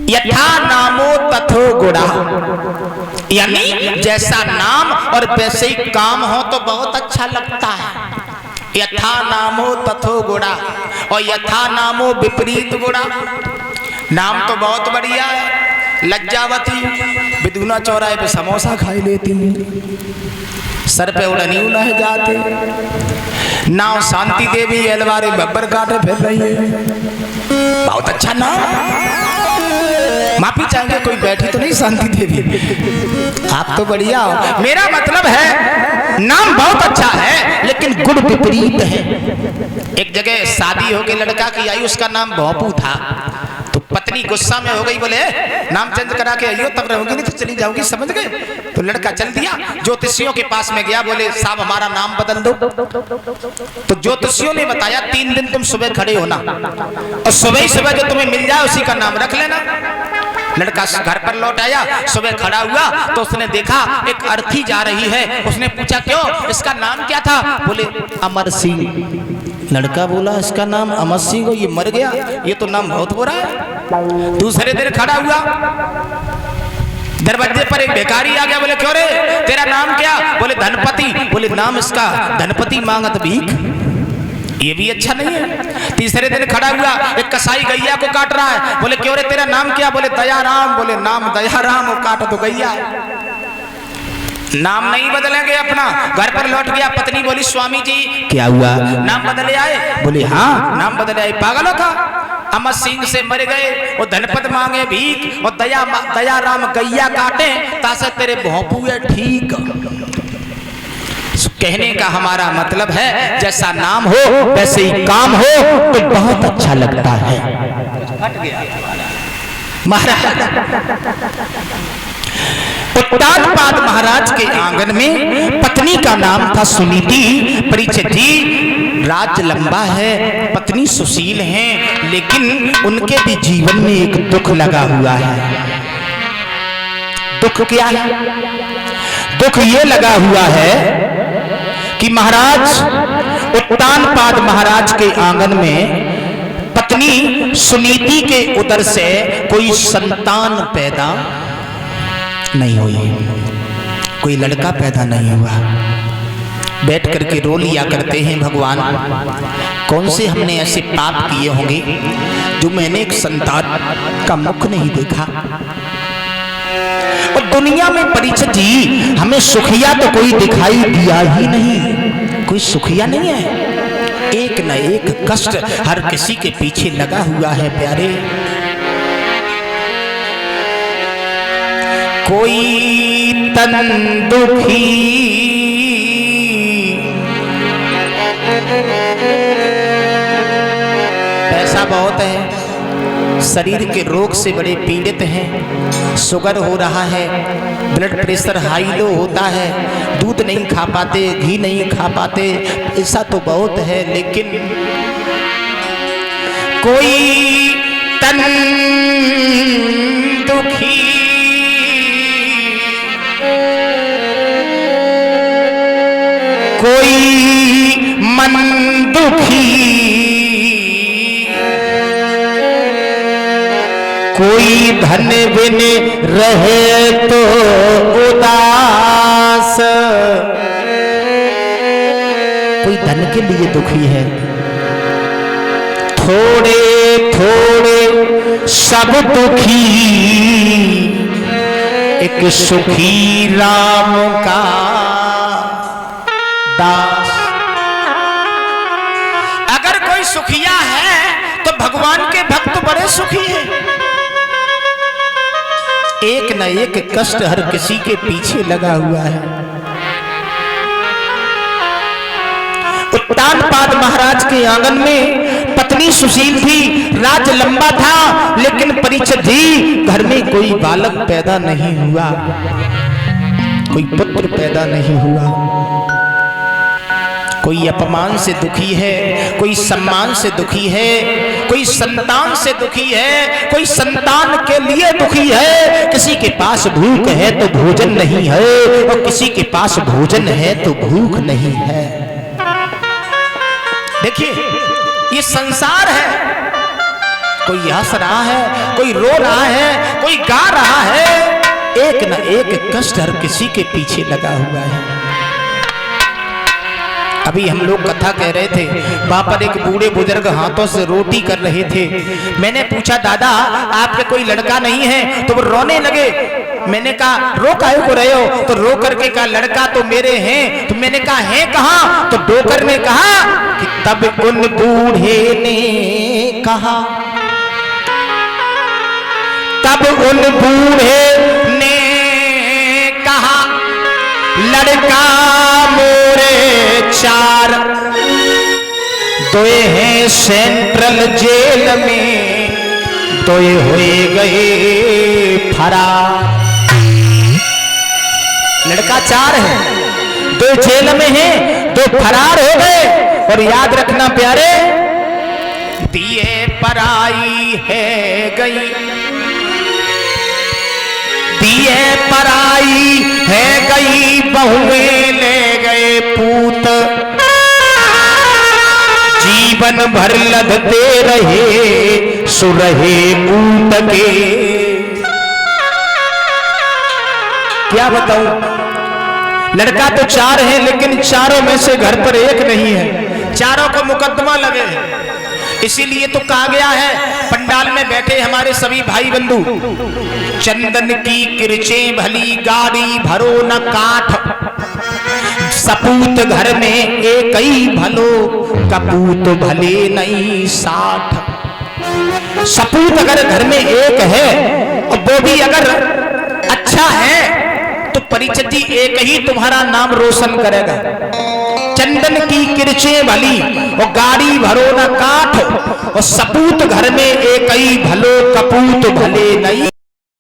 यथा नामो तथो गुणा, यानी जैसा नाम और वैसे ही काम हो तो बहुत अच्छा लगता है। यथा नामो तथो गुणा, और यथा नामो विपरीत गुणा। नाम तो बहुत बढ़िया है, लज्जावती बिदुना चौराहे पे समोसा खाई लेती हूँ, सर पे उड़नी उड़ाए जाते, नाव शांति देवी एलवारी बब्बर काटे फिर रही है। बहुत अच्छा नाम, माफी चाहेंगे कोई बैठी तो नहीं शांति देवी, आप तो बढ़िया हो। मेरा मतलब है नाम बहुत अच्छा है लेकिन गुण विपरीत है। एक जगह शादी हो गई, लड़का की आई, उसका नाम भोपू था, तो पत्नी गुस्सा में हो गई, बोले नाम चेंज करा के आइयो तब रहोगी, नहीं तो चली जाओगी, समझ गए। तो लड़का चल दिया, ज्योतिषियों के पास में गया, बोले साहब हमारा नाम बदल दो। तो ज्योतिषियों ने बताया 3 दिन तुम सुबह खड़े होना और सुबह ही सुबह जो तुम्हें मिल जाए उसी का नाम रख लेना। लड़का घर पर लौट आया, सुबह खड़ा हुआ तो उसने देखा एक अर्थी जा रही है। उसने पूछा क्यों, इसका नाम क्या था? बोले अमर सिंह। लड़का बोला इसका नाम अमर सिंह हो, ये मर गया, ये तो नाम बहुत बुरा है। दूसरे दिन खड़ा हुआ, दरवाजे पर एक भिखारी आ गया, बोले क्यों रे तेरा नाम क्या? बोले धनपति। बोले नाम इसका धनपति मांगत भीख, ये भी अच्छा नहीं है। तीसरे दिन खड़ा हुआ, एक कसाई गैया को काट रहा है, बोले क्यों रे तेरा नाम क्या? बोले दयाराम। बोले नाम दयाराम और काट तो गैया, नाम नहीं बदलेंगे अपना। घर पर लौट गया, पत्नी बोली स्वामी जी क्या हुआ, नाम बदले आए? बोले हाँ नाम बदले आए। पागलों का, अमर सिंह से मर गए, वो धनपत मांगे भीख, और दयाराम गैया काटे, तासे तेरे भोंपू है ठीक। कहने का हमारा मतलब है जैसा नाम हो वैसे ही काम हो तो बहुत अच्छा लगता है। महाराज उत्तानपाद महाराज के आंगन में पत्नी का नाम था सुनीति। परीक्षित जी राज लंबा है, पत्नी सुशील हैं, लेकिन उनके भी जीवन में एक दुख लगा हुआ है। दुख क्या है? दुख ये लगा हुआ है कि महाराज उत्तानपाद महाराज के आंगन में पत्नी सुनीति के उदर से कोई संतान पैदा नहीं हुई, कोई लड़का पैदा नहीं हुआ। बैठ करके रो लिया करते हैं, भगवान कौन से हमने ऐसे पाप किए होंगे जो मैंने एक संतान का मुख नहीं देखा। और दुनिया में परीक्षित जी हमें सुखिया तो कोई दिखाई दिया ही नहीं, कोई सुखिया नहीं है। एक न एक कष्ट हर किसी के पीछे लगा हुआ है प्यारे। कोई तन दुखी, पैसा बहुत है, शरीर के रोग से बड़े पीड़ित हैं, शुगर हो रहा है, ब्लड प्रेशर हाई लो होता है, दूध नहीं खा पाते, घी नहीं खा पाते, ऐसा तो बहुत है। लेकिन कोई तन दुखी, कोई मन दुखी, कोई धन बिन रहे तो उदास, कोई धन के लिए दुखी है। थोड़े थोड़े सब दुखी, एक सुखी राम का दास। अगर कोई सुखिया है तो भगवान के भक्त बड़े सुखी हैं। एक न एक कष्ट हर किसी के पीछे लगा हुआ है। उत्तानपाद महाराज के आंगन में पत्नी सुशील थी, राज लंबा था, लेकिन परीक्षित जी घर में कोई बालक पैदा नहीं हुआ, कोई पुत्र पैदा नहीं हुआ। कोई अपमान से दुखी है, कोई सम्मान से दुखी है, कोई संतान से दुखी है, कोई संतान के लिए दुखी है। किसी के पास भूख है तो भोजन नहीं है, और किसी के पास भोजन है तो भूख नहीं है। देखिए ये संसार है, कोई हंस रहा है, कोई रो रहा है, कोई गा रहा है। एक न एक कष्ट हर किसी के पीछे लगा हुआ है। अभी हम लोग कथा कह रहे थे, वहां पर एक बूढ़े बुजुर्ग हाथों से रोटी कर रहे थे। मैंने पूछा, दादा आपके कोई लड़का नहीं है? तो वो रोने लगे। मैंने कहा, रो काहे को रहे हो? तो रो करके कहा, लड़का तो मेरे हैं। तो मैंने कहा, है कहाँ? तो डोकर ने कहा कि तब उन बूढ़े ने कहा, तब उन बूढ़े ने कहा, लड़का मोरे चार, दोए हैं सेंट्रल जेल में, दोए हुए गए फरार। लड़का 4 है, 2 जेल में हैं, 2 फरार हो गए। और याद रखना प्यारे, दिए पराई है गई, दिए पराई है गई, बहुएं ले गए पूत, जीवन भर लदते रहे सुरहे ऊत के। क्या बताऊं, लड़का तो 4 है, लेकिन चारों में से घर पर एक नहीं है, चारों को मुकदमा लगे हैं। इसीलिए तो कहा गया है, पंडाल में बैठे हमारे सभी भाई बंधु, चंदन की किरचें भली गाड़ी भरो न काठ, सपूत घर में एक ही भलो, कपूत भले नहीं 60। सपूत अगर घर में एक है और वो भी अगर अच्छा है तो परिचित जी एक ही तुम्हारा नाम रोशन करेगा। चंदन की किरचें भली और गाड़ी भरो न काठ, और सपूत घर में एक ही भलो, कपूत भले नहीं।